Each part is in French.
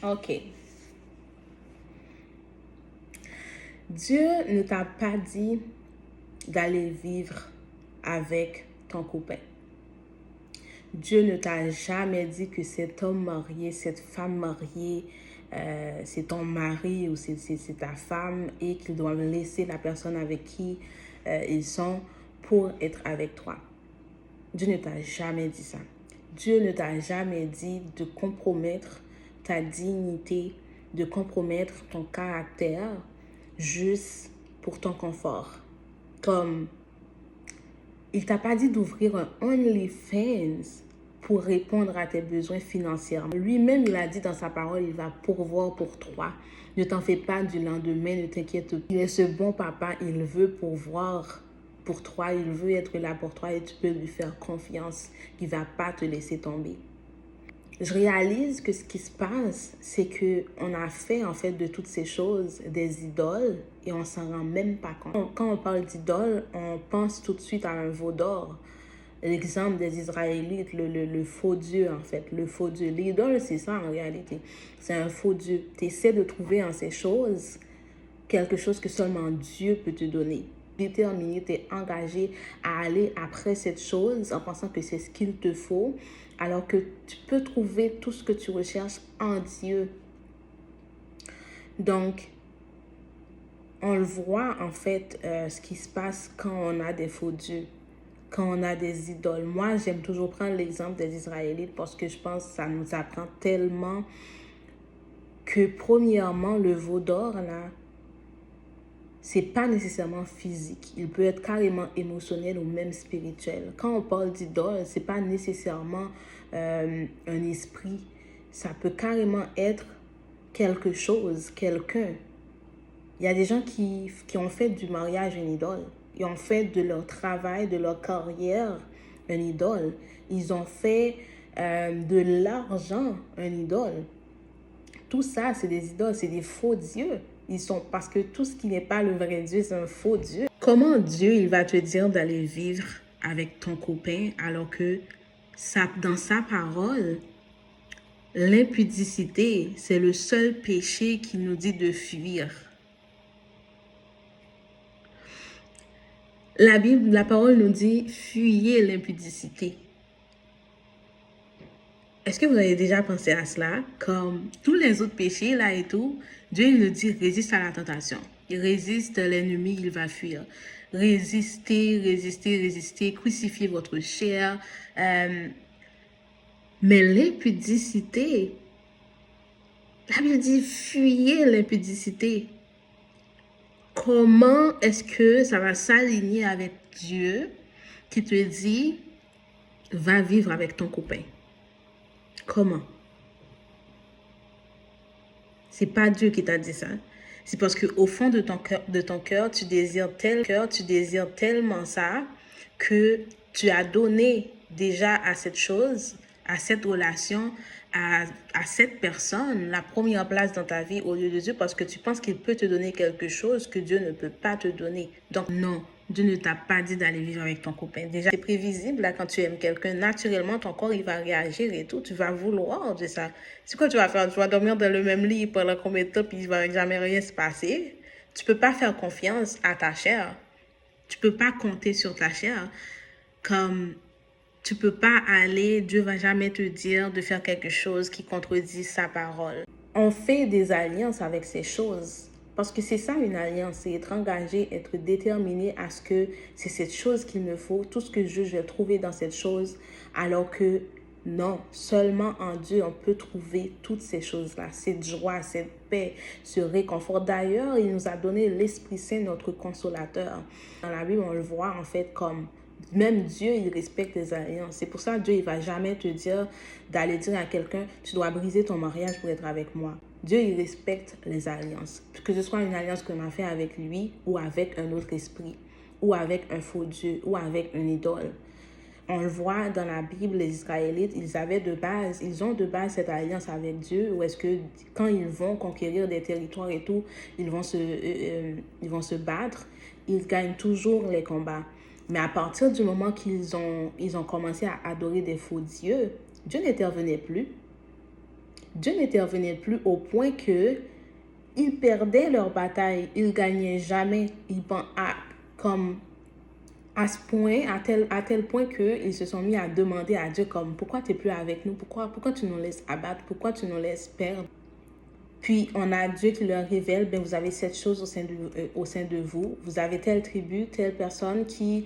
Ok. Dieu ne t'a pas dit d'aller vivre avec ton copain. Dieu ne t'a jamais dit que cet homme marié, cette femme mariée, c'est ton mari ou c'est ta femme et qu'ils doivent laisser la personne avec qui ils sont pour être avec toi. Dieu ne t'a jamais dit ça. Dieu ne t'a jamais dit de compromettre ta dignité, de compromettre ton caractère juste pour ton confort. Comme il t'a pas dit d'ouvrir un OnlyFans pour répondre à tes besoins financiers. Lui-même, il a dit dans sa parole, il va pourvoir pour toi. Ne t'en fais pas du lendemain, ne t'inquiète pas. Il est ce bon papa, il veut pourvoir pour toi, il veut être là pour toi et tu peux lui faire confiance. Il ne va pas te laisser tomber. Je réalise que ce qui se passe, c'est qu'on a fait en fait de toutes ces choses des idoles et on s'en rend même pas compte. Quand on parle d'idole, on pense tout de suite à un veau d'or. L'exemple des Israélites, le faux Dieu en fait, le faux Dieu. L'idole, c'est ça en réalité. C'est un faux Dieu. Tu essaies de trouver en ces choses quelque chose que seulement Dieu peut te donner. Déterminé, tu es engagé à aller après cette chose en pensant que c'est ce qu'il te faut, alors que tu peux trouver tout ce que tu recherches en Dieu. Donc, on le voit en fait, ce qui se passe quand on a des faux dieux, quand on a des idoles. Moi, j'aime toujours prendre l'exemple des Israélites parce que je pense que ça nous apprend tellement que premièrement, le veau d'or, là, c'est pas nécessairement physique. Il peut être carrément émotionnel ou même spirituel. Quand on parle d'idole, c'est pas nécessairement un esprit. Ça peut carrément être quelque chose, quelqu'un. Il y a des gens qui ont fait du mariage une idole. Ils ont fait de leur travail, de leur carrière une idole. Ils ont fait de l'argent une idole. Tout ça, c'est des idoles, c'est des faux dieux. Parce que tout ce qui n'est pas le vrai Dieu, c'est un faux Dieu. Comment Dieu, il va te dire d'aller vivre avec ton copain alors que dans sa parole, l'impudicité, c'est le seul péché qui nous dit de fuir. La Bible, la parole nous dit, fuyez l'impudicité. Est-ce que vous avez déjà pensé à cela? Comme tous les autres péchés, là et tout, Dieu il nous dit, résiste à la tentation. Il résiste l'ennemi, il va fuir. Résistez, résistez, résistez, crucifiez votre chair. Mais l'impudicité, la Bible dit, fuyez l'impudicité. Comment est-ce que ça va s'aligner avec Dieu qui te dit, va vivre avec ton copain? Comment? C'est pas Dieu qui t'a dit ça. C'est parce que au fond de ton cœur, tu désires tellement ça que tu as donné déjà à cette chose, à cette relation, à cette personne, la première place dans ta vie au lieu de Dieu parce que tu penses qu'il peut te donner quelque chose que Dieu ne peut pas te donner. Donc non, Dieu ne t'a pas dit d'aller vivre avec ton copain. Déjà, c'est prévisible, là, quand tu aimes quelqu'un, naturellement, ton corps, il va réagir et tout. Tu vas vouloir de ça. C'est quoi tu vas faire? Tu vas dormir dans le même lit pendant combien de temps, puis il va jamais rien se passer? Tu peux pas faire confiance à ta chair. Tu peux pas compter sur ta chair. Comme tu peux pas aller, Dieu va jamais te dire de faire quelque chose qui contredit sa parole. On fait des alliances avec ces choses. Parce que c'est ça une alliance, c'est être engagé, être déterminé à ce que c'est cette chose qu'il me faut, tout ce que je vais trouver dans cette chose, alors que non, seulement en Dieu on peut trouver toutes ces choses-là, cette joie, cette paix, ce réconfort. D'ailleurs, il nous a donné l'Esprit Saint, notre consolateur. Dans la Bible, on le voit en fait comme même Dieu, il respecte les alliances. C'est pour ça que Dieu, il va jamais te dire d'aller dire à quelqu'un, tu dois briser ton mariage pour être avec moi. Dieu, il respecte les alliances. Que ce soit une alliance qu'on a fait avec lui ou avec un autre esprit ou avec un faux Dieu ou avec une idole. On le voit dans la Bible, les Israélites, ils ont de base cette alliance avec Dieu, où est-ce que quand ils vont conquérir des territoires et tout, ils vont se battre, ils gagnent toujours les combats. Mais à partir du moment qu'ils ont commencé à adorer des faux dieux, Dieu n'intervenait plus. Dieu n'intervenait plus au point que ils perdaient leur bataille, ils gagnaient jamais. Comme à ce point, à tel point qu'ils se sont mis à demander à Dieu comme pourquoi tu n'es plus avec nous, pourquoi tu nous laisses abattre, pourquoi tu nous laisses perdre. Puis on a Dieu qui leur révèle, ben vous avez cette chose au sein de vous, vous avez telle tribu, telle personne qui,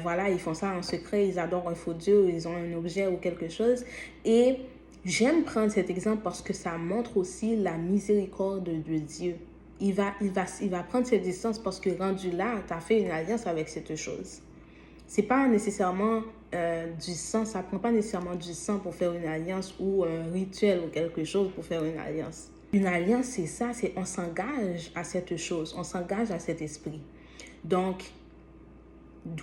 voilà, ils font ça en secret, ils adorent un faux Dieu, ils ont un objet ou quelque chose. Et j'aime prendre cet exemple parce que ça montre aussi la miséricorde de Dieu. Il va prendre cette distance parce que rendu là, tu as fait une alliance avec cette chose. C'est pas nécessairement du sang, ça prend pas nécessairement du sang pour faire une alliance ou un rituel ou quelque chose pour faire une alliance. Une alliance, c'est ça, c'est on s'engage à cette chose, on s'engage à cet esprit. Donc,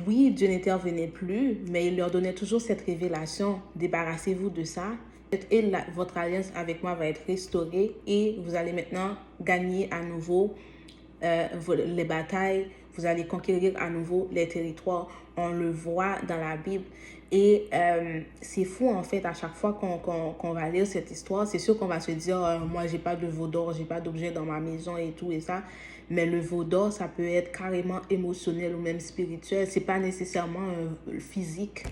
oui, Dieu n'intervenait plus, mais il leur donnait toujours cette révélation, débarrassez-vous de ça, et votre alliance avec moi va être restaurée et vous allez maintenant gagner à nouveau les batailles, vous allez conquérir à nouveau les territoires. On le voit dans la Bible. Et c'est fou, en fait, à chaque fois qu'on va lire cette histoire, c'est sûr qu'on va se dire, moi, j'ai pas de veau d'or, j'ai pas d'objet dans ma maison et tout et ça. Mais le veau d'or, ça peut être carrément émotionnel ou même spirituel. C'est pas nécessairement physique.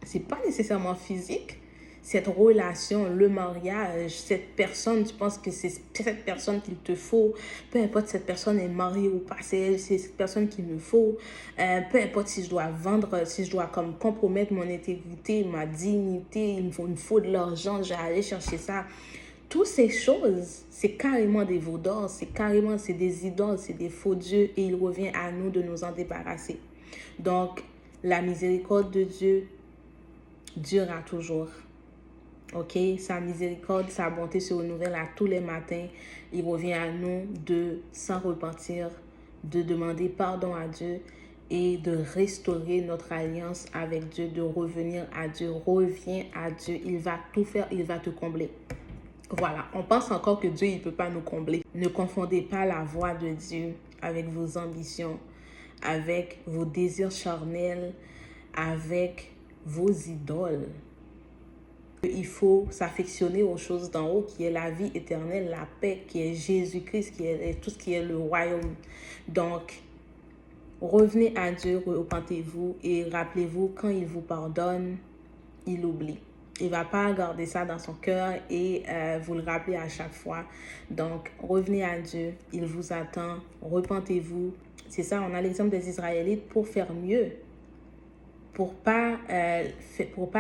C'est pas nécessairement physique. Cette relation, le mariage, cette personne, tu penses que c'est cette personne qu'il te faut. Peu importe cette personne est mariée ou pas, c'est cette personne qu'il me faut. Peu importe si je dois vendre, si je dois comme compromettre mon intégrité, ma dignité, il me faut de l'argent, je vais aller chercher ça. Toutes ces choses, c'est carrément des veaux d'or, c'est des idoles, c'est des faux dieux et il revient à nous de nous en débarrasser. Donc, la miséricorde de Dieu durera toujours. Ok, sa miséricorde, sa bonté se renouvelle à tous les matins. Il revient à nous de s'en repentir, de demander pardon à Dieu et de restaurer notre alliance avec Dieu, de revenir à Dieu. Reviens à Dieu, il va tout faire, il va te combler. Voilà, on pense encore que Dieu, il ne peut pas nous combler. Ne confondez pas la voix de Dieu avec vos ambitions, avec vos désirs charnels, avec vos idoles. Il faut s'affectionner aux choses d'en haut, qui est la vie éternelle, la paix, qui est Jésus-Christ, qui est tout ce qui est le royaume. Donc, revenez à Dieu, repentez-vous et rappelez-vous, quand il vous pardonne, il oublie. Il ne va pas garder ça dans son cœur et vous le rappeler à chaque fois. Donc, revenez à Dieu, il vous attend, repentez-vous. C'est ça, on a l'exemple des Israélites pour faire mieux. Pour pas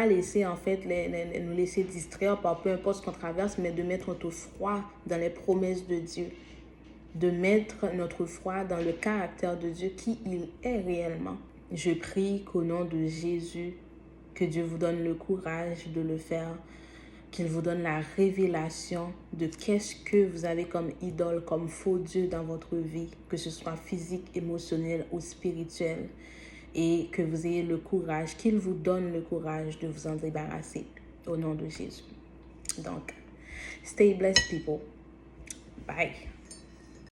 laisser en fait nous laisser distraire par peu importe ce qu'on traverse, mais de mettre notre foi dans les promesses de Dieu, de mettre notre foi dans le caractère de Dieu qui il est réellement. Je prie qu'au nom de Jésus, que Dieu vous donne le courage de le faire, qu'il vous donne la révélation de qu'est-ce que vous avez comme idole, comme faux Dieu dans votre vie, que ce soit physique, émotionnel ou spirituel. Et que vous ayez le courage, qu'il vous donne le courage de vous en débarrasser au nom de Jésus. Donc, stay blessed people. Bye.